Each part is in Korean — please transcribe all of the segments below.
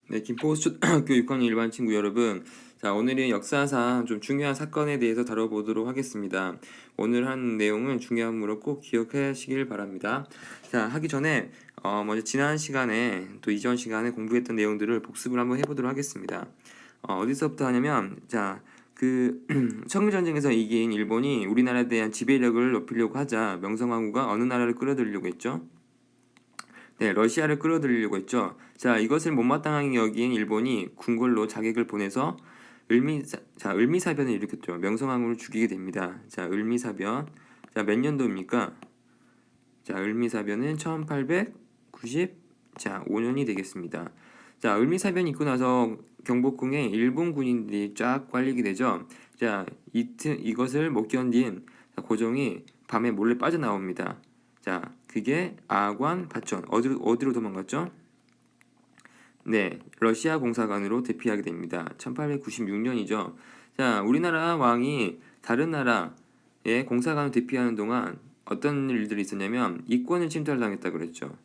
네, 김포고등학교 6학년 일반 친구 여러분. 자, 오늘은 역사상 좀 중요한 사건에 대해서 다뤄보도록 하겠습니다. 오늘 한 내용은 중요하므로 꼭 기억하시길 바랍니다. 자, 하기 전에 먼저 지난 시간에 또 이전 시간에 공부했던 내용들을 복습을 한번 해보도록 하겠습니다. 어디서부터 하냐면, 자, 청일전쟁에서 이긴 일본이 우리나라에 대한 지배력을 높이려고 하자 명성황후가 어느 나라를 끌어들이려고 했죠? 네, 러시아를 끌어들이려고 했죠. 자, 이것을 못마땅하게 여긴 일본이 궁궐로 자객을 보내서 을미사변을 일으켰죠. 명성황후를 죽이게 됩니다. 자, 을미사변. 자, 몇 년도입니까? 자, 을미사변은 1890, 자, 5년이 되겠습니다. 자, 을미사변이 있고 나서 경복궁에 일본 군인들이 쫙 깔리게 되죠. 자, 이것을 못 견딘 고종이 밤에 몰래 빠져나옵니다. 자, 그게 아관 파천. 어디로 도망갔죠? 네, 러시아 공사관으로 대피하게 됩니다. 1896년이죠. 자, 우리나라 왕이 다른 나라의 공사관을 대피하는 동안 어떤 일들이 있었냐면 이권을 침탈당했다 그랬죠.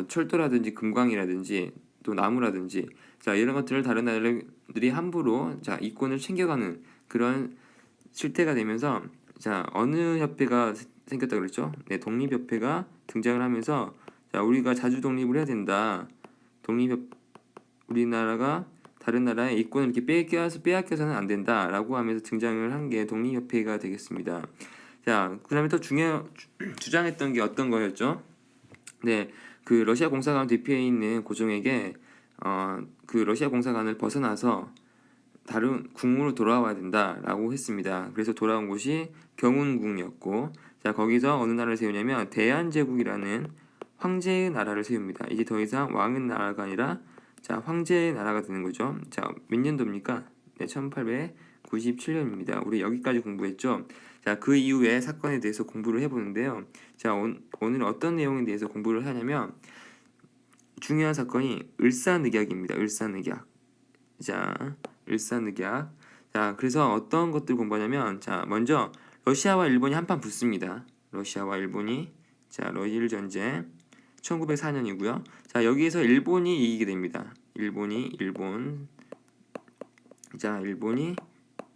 철도라든지 금광이라든지 또 나무라든지 자 이런 것들을 다른 나라들이 함부로 자 이권을 챙겨가는 그런 실태가 되면서 자 어느 협회가 생겼다 그랬죠? 네, 독립협회가 등장을 하면서 자 우리가 자주 독립을 해야 된다. 독립협 우리나라가 다른 나라의 이권을 이렇게 빼앗겨서는 안 된다라고 하면서 등장을 한 게 독립협회가 되겠습니다. 자, 그다음에 또 주장했던 게 어떤 거였죠? 네, 그 러시아 공사관 대피해 있는 고종에게 그 러시아 공사관을 벗어나서 다른 궁으로 돌아와야 된다라고 했습니다. 그래서 돌아온 곳이 경운궁이었고, 자 거기서 어느 나라를 세우냐면 대한제국이라는 황제의 나라를 세웁니다. 이제 더 이상 왕의 나라가 아니라 자 황제의 나라가 되는 거죠. 자 몇 년도입니까? 네, 1897년입니다. 우리 여기까지 공부했죠. 자 그 이후에 사건에 대해서 공부를 해보는데요. 자 오늘 어떤 내용에 대해서 공부를 하냐면 중요한 사건이 을사늑약입니다. 을사늑약. 자, 을사늑약. 자, 그래서 어떤 것들 공부하냐면, 자, 먼저 러시아와 일본이 한판 붙습니다. 러시아와 일본이 자, 러일 전쟁 1904년이고요. 자, 여기에서 일본이 이기게 됩니다. 일본이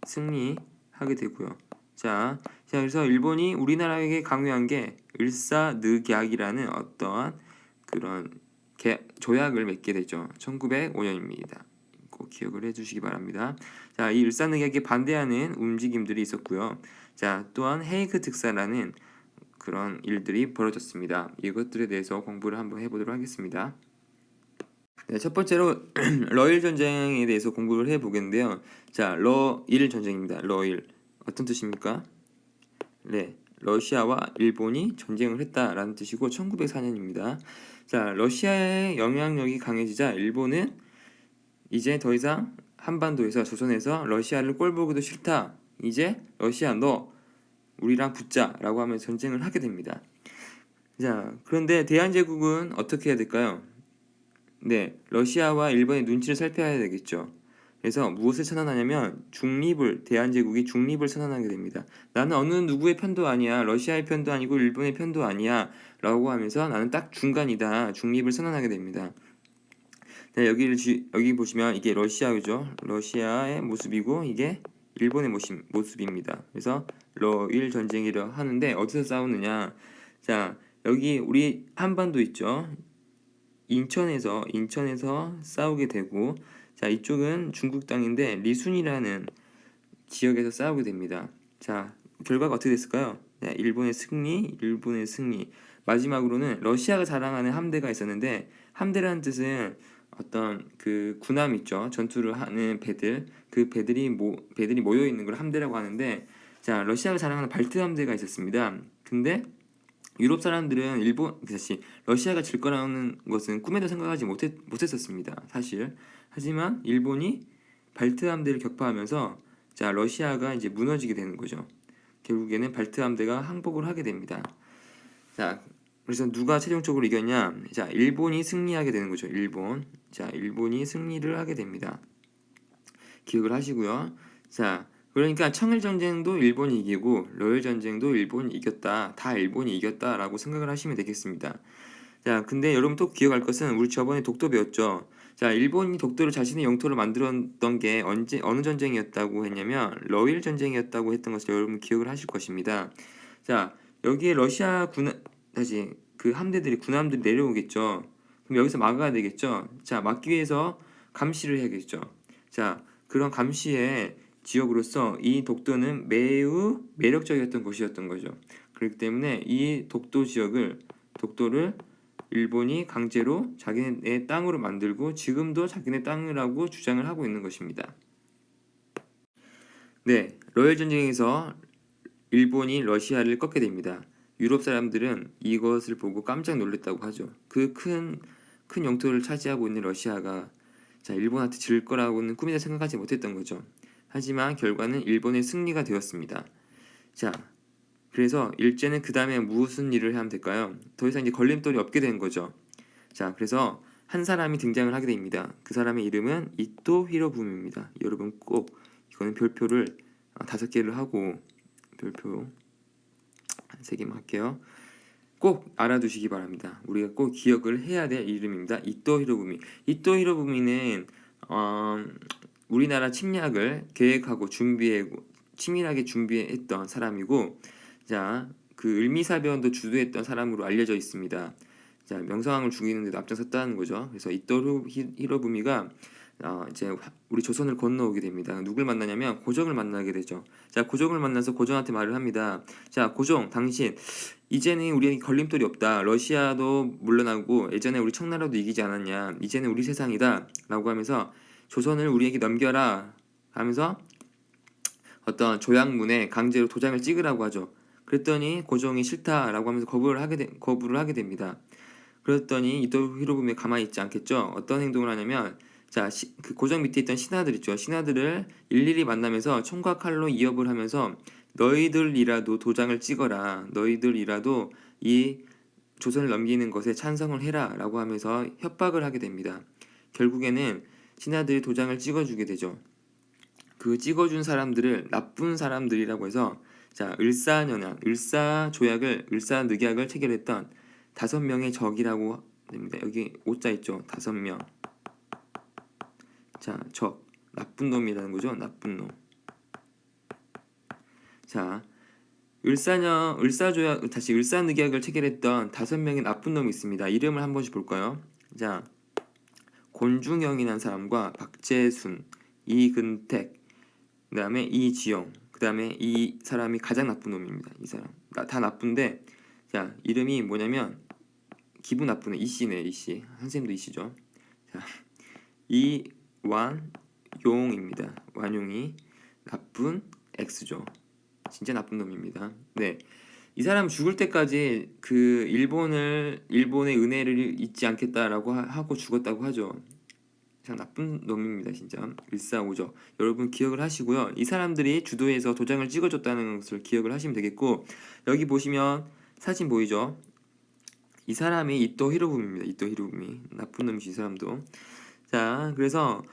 승리하게 되고요. 자, 그래서 일본이 우리나라에게 강요한 게 을사늑약이라는 어떠한 그런 조약을 맺게 되죠. 1905년입니다. 꼭 기억을 해주시기 바랍니다. 자, 이 일산늑약에 반대하는 움직임들이 있었고요. 자, 또한 헤이그 특사라는 그런 일들이 벌어졌습니다. 이것들에 대해서 공부를 한번 해보도록 하겠습니다. 네, 첫 번째로 러일 전쟁에 대해서 공부를 해보겠는데요. 자, 러일 전쟁입니다. 러일 어떤 뜻입니까? 네, 러시아와 일본이 전쟁을 했다라는 뜻이고 1904년입니다. 자, 러시아의 영향력이 강해지자 일본은 이제 더 이상 한반도에서 조선에서 러시아를 꼴보기도 싫다. 이제 러시아 너 우리랑 붙자라고 하면서 전쟁을 하게 됩니다. 자, 그런데 대한제국은 어떻게 해야 될까요? 네, 러시아와 일본의 눈치를 살펴야 되겠죠. 그래서 무엇을 선언하냐면 대한제국이 중립을 선언하게 됩니다. 나는 어느 누구의 편도 아니야. 러시아의 편도 아니고 일본의 편도 아니야. 라고 하면서 나는 딱 중간이다. 중립을 선언하게 됩니다. 네, 여기 보시면 이게 러시아죠. 러시아의 모습이고 이게 일본의 모습입니다. 그래서 러일 전쟁이라 하는데 어디서 싸우느냐? 자, 여기 우리 한반도 있죠. 인천에서 싸우게 되고 자, 이쪽은 중국 땅인데 리순이라는 지역에서 싸우게 됩니다. 자, 결과가 어떻게 됐을까요? 자, 일본의 승리. 마지막으로는 러시아가 자랑하는 함대가 있었는데 함대라는 뜻은 어떤 그 군함 있죠. 전투를 하는 배들. 그 배들이 모여 있는 걸 함대라고 하는데 자, 러시아가 자랑하는 발트 함대가 있었습니다. 근데 유럽 사람들은 러시아가 질 거라는 것은 꿈에도 생각하지 못했었습니다. 사실. 하지만 일본이 발트 함대를 격파하면서 자, 러시아가 이제 무너지게 되는 거죠. 결국에는 발트 함대가 항복을 하게 됩니다. 자, 그래서 누가 최종적으로 이겼냐? 자, 일본이 승리하게 되는 거죠. 일본이 승리를 하게 됩니다. 기억을 하시고요. 자, 그러니까 청일 전쟁도 일본이 이기고 러일 전쟁도 일본이 이겼다. 다 일본이 이겼다라고 생각을 하시면 되겠습니다. 자, 근데 여러분 또 기억할 것은 우리 저번에 독도 배웠죠. 자, 일본이 독도를 자신의 영토로 만들었던 게 어느 전쟁이었다고 했냐면 러일 전쟁이었다고 했던 것을 여러분 기억을 하실 것입니다. 자, 여기에 러시아 다시 그 군함들이 내려오겠죠. 그럼 여기서 막아야 되겠죠. 자, 막기 위해서 감시를 해야겠죠. 자, 그런 감시의 지역으로서 이 독도는 매우 매력적이었던 곳이었던 거죠. 그렇기 때문에 이 독도를 일본이 강제로 자기네 땅으로 만들고 지금도 자기네 땅이라고 주장을 하고 있는 것입니다. 네, 러일 전쟁에서 일본이 러시아를 꺾게 됩니다. 유럽 사람들은 이것을 보고 깜짝 놀랐다고 하죠. 그 큰 영토를 차지하고 있는 러시아가 자, 일본한테 질 거라고는 꿈에도 생각하지 못했던 거죠. 하지만 결과는 일본의 승리가 되었습니다. 자, 그래서 일제는 그 다음에 무슨 일을 하면 될까요? 더 이상 이제 걸림돌이 없게 된 거죠. 자, 그래서 한 사람이 등장을 하게 됩니다. 그 사람의 이름은 이토 히로부미입니다. 여러분 꼭 이거는 별표를 5개를 하고 별표 3개만 할게요. 꼭 알아두시기 바랍니다. 우리가 꼭 기억을 해야 될 이름입니다. 이토 히로부미. 이토 히로부미는 우리나라 침략을 계획하고 치밀하게 준비했던 사람이고, 자, 그 을미사변도 주도했던 사람으로 알려져 있습니다. 자, 명성황후를 죽이는데도 앞장섰다는 거죠. 그래서 이토 히로부미가 이제 우리 조선을 건너오게 됩니다. 누굴 만나냐면 고종을 만나게 되죠. 자, 고종을 만나서 고종한테 말을 합니다. 자, 고종, 당신 이제는 우리에게 걸림돌이 없다. 러시아도 물러나고 예전에 우리 청나라도 이기지 않았냐. 이제는 우리 세상이다. 라고 하면서 조선을 우리에게 넘겨라 하면서 어떤 조약문에 강제로 도장을 찍으라고 하죠. 그랬더니 고종이 싫다라고 하면서 거부를 하게 됩니다. 그랬더니 이토 히로부미 가만히 있지 않겠죠. 어떤 행동을 하냐면 자, 그 고종 밑에 있던 신하들 있죠. 신하들을 일일이 만나면서 총과 칼로 이업을 하면서 너희들이라도 도장을 찍어라. 너희들이라도 이 조선을 넘기는 것에 찬성을 해라 라고 하면서 협박을 하게 됩니다. 결국에는 신하들이 도장을 찍어주게 되죠. 그 찍어준 사람들을 나쁜 사람들이라고 해서 자, 을사늑약을 체결했던 5명의 적이라고 됩니다. 여기 5자 있죠. 5명. 자, 적. 나쁜 놈이라는 거죠. 나쁜 놈. 자, 을사늑약을 체결했던 5명의 나쁜 놈이 있습니다. 이름을 한 번씩 볼까요? 자, 곤중영이라는 사람과 박재순, 이근택, 그 다음에 이지영, 그 다음에 이 사람이 가장 나쁜 놈입니다. 이 사람 다 나쁜데 자, 이름이 뭐냐면 기분 나쁘네. 이씨네. 이씨. 선생님도 이씨죠. 자, 이완용입니다. 완용이 나쁜 X죠. 진짜 나쁜 놈입니다. 네, 이 사람 죽을 때까지 그 일본의 은혜를 잊지 않겠다라고 하고 죽었다고 하죠. 참 나쁜 놈입니다. 진짜 일사오적. 여러분 기억을 하시고요. 이 사람들이 주도해서 도장을 찍어줬다는 것을 기억을 하시면 되겠고, 여기 보시면 사진 보이죠? 이 사람이 이토 히로부미입니다. 이토 히로부미. 나쁜 놈이지 이 사람도. 자, 그래서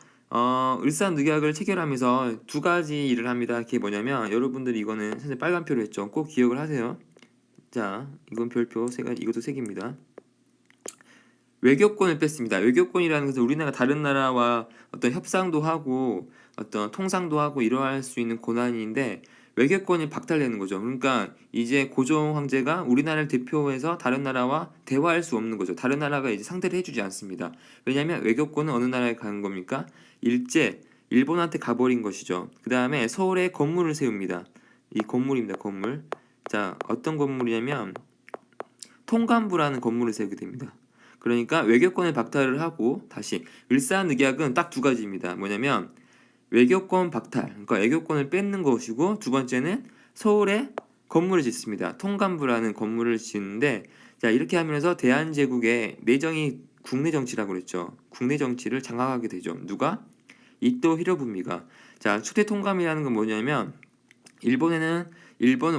을사늑약을 체결하면서 2가지 일을 합니다. 그게 뭐냐면 여러분들이 이거는 선생님 빨간표로 했죠. 꼭 기억을 하세요. 자, 이건 별표 3가지, 이것도 3개입니다. 외교권을 뺐습니다. 외교권이라는 것은 우리나라 다른 나라와 어떤 협상도 하고 어떤 통상도 하고 이러할 수 있는 권한인데 외교권이 박탈되는 거죠. 그러니까 이제 고종 황제가 우리나라를 대표해서 다른 나라와 대화할 수 없는 거죠. 다른 나라가 이제 상대를 해주지 않습니다. 왜냐하면 외교권은 어느 나라에 가는 겁니까? 일본한테 가버린 것이죠. 그 다음에 서울에 건물을 세웁니다. 이 건물입니다. 건물. 자, 어떤 건물이냐면 통감부라는 건물을 세우게 됩니다. 그러니까 외교권을 박탈을 하고 다시 을사늑약은 딱 2가지입니다. 뭐냐면 외교권 박탈, 그러니까 외교권을 뺏는 것이고, 2번째는 서울에 건물을 짓습니다. 통감부라는 건물을 짓는데, 자, 이렇게 하면서 대한제국의 내정이 국내 정치라고 그랬죠. 국내 정치를 장악하게 되죠. 누가? 이토 히로부미가. 자, 초대 통감이라는 건 뭐냐면 일본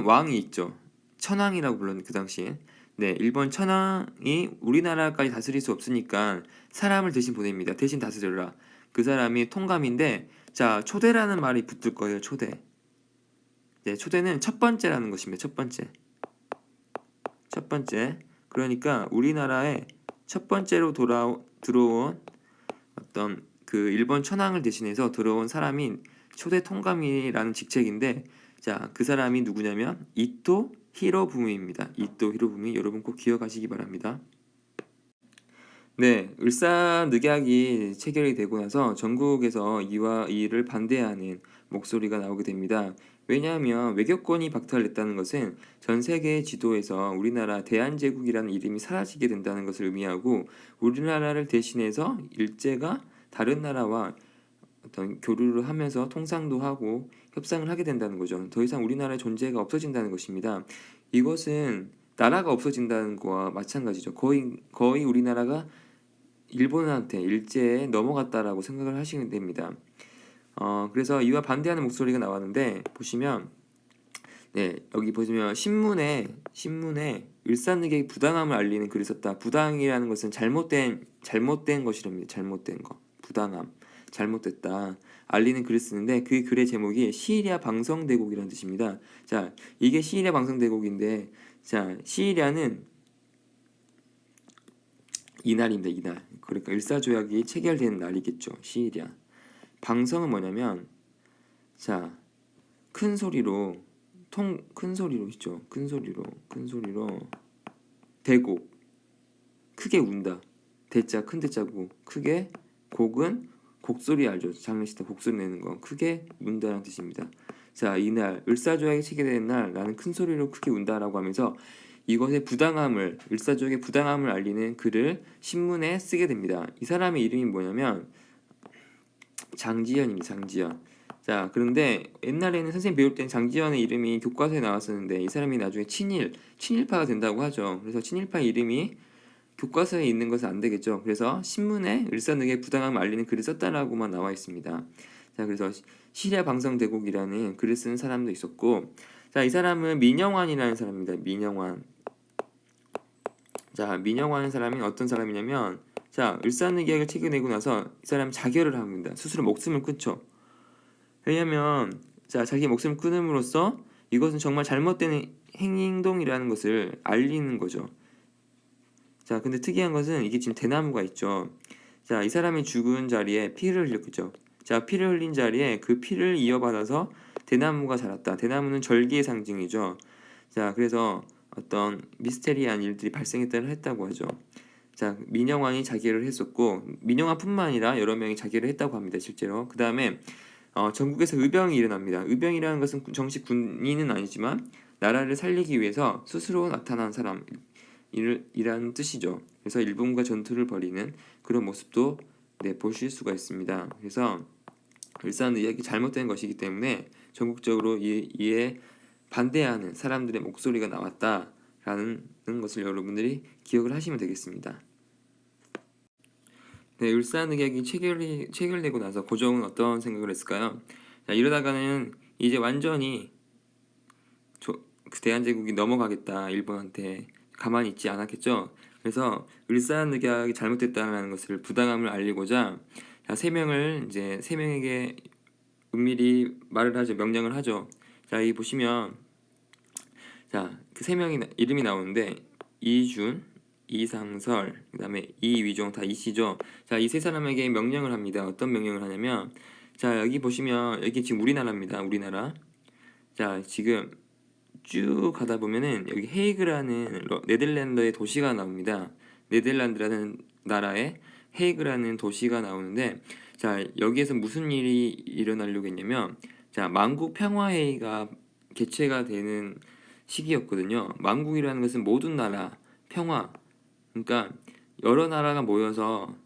왕이 있죠. 천황이라고 불렀는데 그 당시에. 네, 일본 천황이 우리나라까지 다스릴 수 없으니까 사람을 대신 보냅니다. 대신 다스려라. 그 사람이 통감인데, 자, 초대라는 말이 붙을 거예요. 초대. 네, 초대는 첫 번째라는 것입니다. 첫 번째. 첫 번째. 그러니까 우리나라에 첫 번째로 들어온 어떤 그 일본 천황을 대신해서 들어온 사람이 초대 통감이라는 직책인데, 자, 그 사람이 누구냐면 이토 히로부미입니다. 이토 히로부미, 여러분 꼭 기억하시기 바랍니다. 네, 을사늑약이 체결이 되고 나서 전국에서 이와 이를 반대하는 목소리가 나오게 됩니다. 왜냐하면 외교권이 박탈됐다는 것은 전 세계 지도에서 우리나라 대한제국이라는 이름이 사라지게 된다는 것을 의미하고, 우리나라를 대신해서 일제가 다른 나라와 어떤 교류를 하면서 통상도 하고 협상을 하게 된다는 거죠. 더 이상 우리나라의 존재가 없어진다는 것입니다. 이것은 나라가 없어진다는 거와 마찬가지죠. 거의 우리나라가 일본한테 일제에 넘어갔다라고 생각을 하시면 됩니다. 그래서 이와 반대하는 목소리가 나왔는데, 보시면 네, 여기 보시면 신문에 을사늑약의 부당함을 알리는 글을 썼다. 부당이라는 것은 잘못된 것이랍니다. 잘못된 거, 부당함, 잘못됐다 알리는 글을 쓰는데, 그 글의 제목이 시리아 방성대국이라는 뜻입니다. 자, 이게 시리아 방성대국인데, 자, 시리아는 이날입니다. 이날. 그러니까 일사조약이 체결되는 날이겠죠. 시리아. 방성은 뭐냐면, 자, 큰 소리로 큰 소리로 있죠. 큰 소리로 대곡, 크게 운다. 대자, 큰 대자고 크게, 곡은 곡소리 알죠. 장례식 때 곡소리 내는 거, 크게 운다라는 뜻입니다. 자, 이날 을사조약이 체결되는 날 나는 큰 소리로 크게 운다라고 하면서 이것의 부당함을, 을사조약의 부당함을 알리는 글을 신문에 쓰게 됩니다. 이 사람의 이름이 뭐냐면 장지연입니다. 장지연. 자, 그런데 옛날에는 선생님 배울 때는 장지연의 이름이 교과서에 나왔었는데, 이 사람이 나중에 친일파가 된다고 하죠. 그래서 친일파 이름이 교과서에 있는 것은 안 되겠죠. 그래서 신문에 을사늑약의 부당함을 알리는 글을 썼다라고만 나와 있습니다. 자, 그래서 시리아 방성대국이라는 글을 쓰는 사람도 있었고, 자, 이 사람은 민영환이라는 사람입니다. 민영환. 자, 민영환 사람이 어떤 사람이냐면, 자, 을사늑약을 체결내고 나서 이 사람 자결을 합니다. 스스로 목숨을 끊죠. 왜냐면, 자, 자기 목숨을 끊음으로써 이것은 정말 잘못된 행동이라는 것을 알리는 거죠. 자, 근데 특이한 것은 이게 지금 대나무가 있죠. 자, 이 사람이 죽은 자리에 피를 흘렸죠. 자, 피를 흘린 자리에 그 피를 이어받아서 대나무가 자랐다. 대나무는 절기의 상징이죠. 자, 그래서 어떤 미스테리한 일들이 발생했다고 했다고 하죠. 자, 민영환이 자결을 했었고, 민영환뿐만 아니라 여러 명이 자결을 했다고 합니다. 실제로. 그 다음에 전국에서 의병이 일어납니다. 의병이라는 것은 정식 군인은 아니지만 나라를 살리기 위해서 스스로 나타난 사람 이라는 뜻이죠. 그래서 일본과 전투를 벌이는 그런 모습도 보실 수가 있습니다. 그래서 을사늑약이 잘못된 것이기 때문에 전국적으로 이에 반대하는 사람들의 목소리가 나왔다라는 것을 여러분들이 기억을 하시면 되겠습니다. 네, 을사늑약이 체결되고 나서 고종은 어떤 생각을 했을까요? 자, 이러다가는 이제 완전히 그 대한제국이 넘어가겠다, 일본한테. 가만히 있지 않았겠죠. 그래서 을사늑약이 잘못됐다는 것을, 부당함을 알리고자, 자, 세 명에게 은밀히 말을 하죠. 명령을 하죠. 자, 이 보시면, 자, 그 세 명이 이름이 나오는데, 이준, 이상설, 그다음에 이위종, 다 이씨죠. 자, 이 세 사람에게 명령을 합니다. 어떤 명령을 하냐면, 자, 여기 보시면 여기 지금 우리나라입니다. 우리나라. 자, 지금 쭉 가다 보면은 여기 헤이그라는 네덜란드의 도시가 나옵니다. 네덜란드라는 나라에 헤이그라는 도시가 나오는데, 자, 여기에서 무슨 일이 일어나려고 했냐면, 자, 만국 평화회의가 개최가 되는 시기였거든요. 만국이라는 것은 모든 나라 평화, 그러니까 여러 나라가 모여서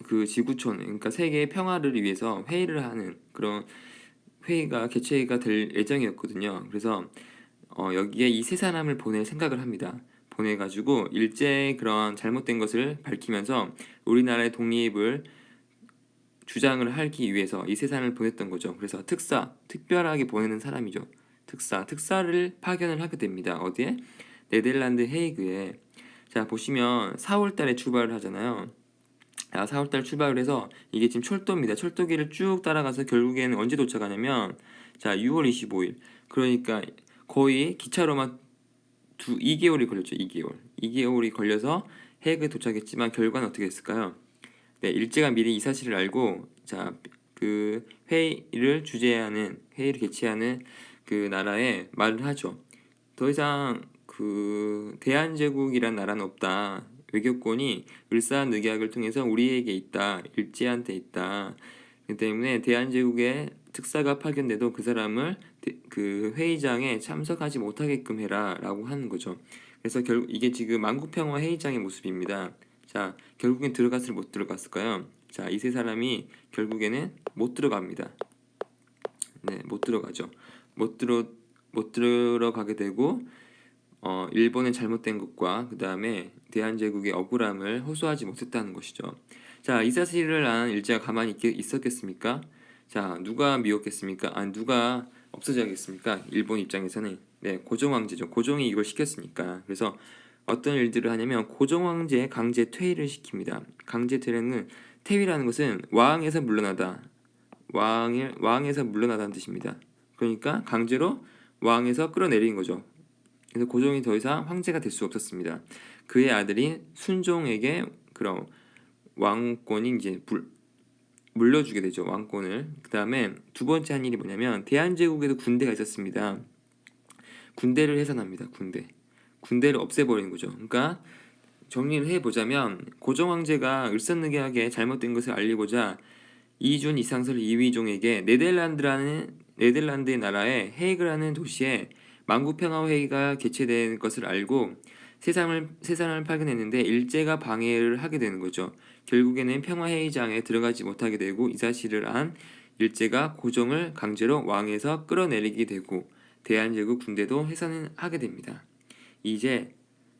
그 지구촌, 그러니까 세계의 평화를 위해서 회의를 하는 그런 회의가 개최가 될 예정이었거든요. 그래서 여기에 이 세 사람을 보낼 생각을 합니다. 보내가지고 일제의 그런 잘못된 것을 밝히면서 우리나라의 독립을 주장을 하기 위해서 이 세 사람을 보냈던 거죠. 그래서 특별하게 보내는 사람이죠. 특사를 파견을 하게 됩니다. 어디에? 네덜란드 헤이그에. 자, 보시면 4월 달에 출발을 하잖아요. 4월달 출발을 해서 이게 지금 철도입니다. 철도길을 쭉 따라가서 결국에는 언제 도착하냐면, 자, 6월 25일. 그러니까 거의 기차로만 2개월이 걸렸죠. 2개월이 걸려서 헤이그에 도착했지만 결과는 어떻게 됐을까요? 네, 일제가 미리 이 사실을 알고 그 회의를 개최하는 그 나라에 말을 하죠. 더 이상 그 대한제국이란 나라는 없다. 외교권이 을사늑약을 통해서 우리에게 있다. 일제한테 있다. 그 때문에 대한제국의 특사가 파견돼도 그 사람을 그 회의장에 참석하지 못하게끔 해라라고 하는 거죠. 그래서 결국 이게 지금 만국평화 회의장의 모습입니다. 자, 결국엔 들어갔을 못 들어갔을까요? 자, 이 세 사람이 결국에는 못 들어갑니다. 네, 못 들어가죠. 못 들어가게 되고 일본의 잘못된 것과 그 다음에 대한제국의 억울함을 호소하지 못했다는 것이죠. 자, 이 사실을 안 일제가 가만히 있었겠습니까? 자, 누가 미웠겠습니까? 누가 없어져야겠습니까? 일본 입장에서는 네, 고종 황제죠. 고종이 이걸 시켰으니까. 그래서 어떤 일들을 하냐면 고종 황제의 강제 퇴위를 시킵니다. 강제 퇴위는 퇴위라는 것은 왕에서 물러나다. 왕에서 물러나다는 뜻입니다. 그러니까 강제로 왕에서 끌어내린 거죠. 그래서 고종이 더 이상 황제가 될 수 없었습니다. 그의 아들인 순종에게 그럼 왕권이 이제 물려주게 되죠. 왕권을. 그 다음에 두 번째 한 일이 뭐냐면 대한제국에도 군대가 있었습니다. 군대를 해산합니다. 군대를 없애버리는 거죠. 그러니까 정리를 해보자면 고종 황제가 을사늑약에 잘못된 것을 알리고자 이준 이상설 이휘종에게 네덜란드의 나라에 헤이그라는 도시에 만국평화회의가 개최된 것을 알고 세상을 발견했는데 일제가 방해를 하게 되는 거죠. 결국에는 평화회의장에 들어가지 못하게 되고 이 사실을 안 일제가 고종을 강제로 왕에서 끌어내리게 되고 대한제국 군대도 해산을 하게 됩니다. 이제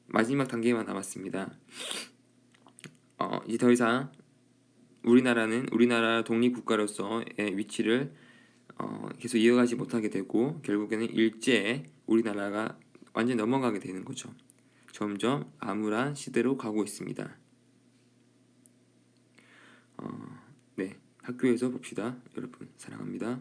마지막 단계만 남았습니다. 이제 더 이상 우리나라 독립국가로서의 위치를 계속 이어가지 못하게 되고 결국에는 일제에 우리나라가 완전히 넘어가게 되는 거죠. 점점 암울한 시대로 가고 있습니다. 네, 학교에서 봅시다. 여러분 사랑합니다.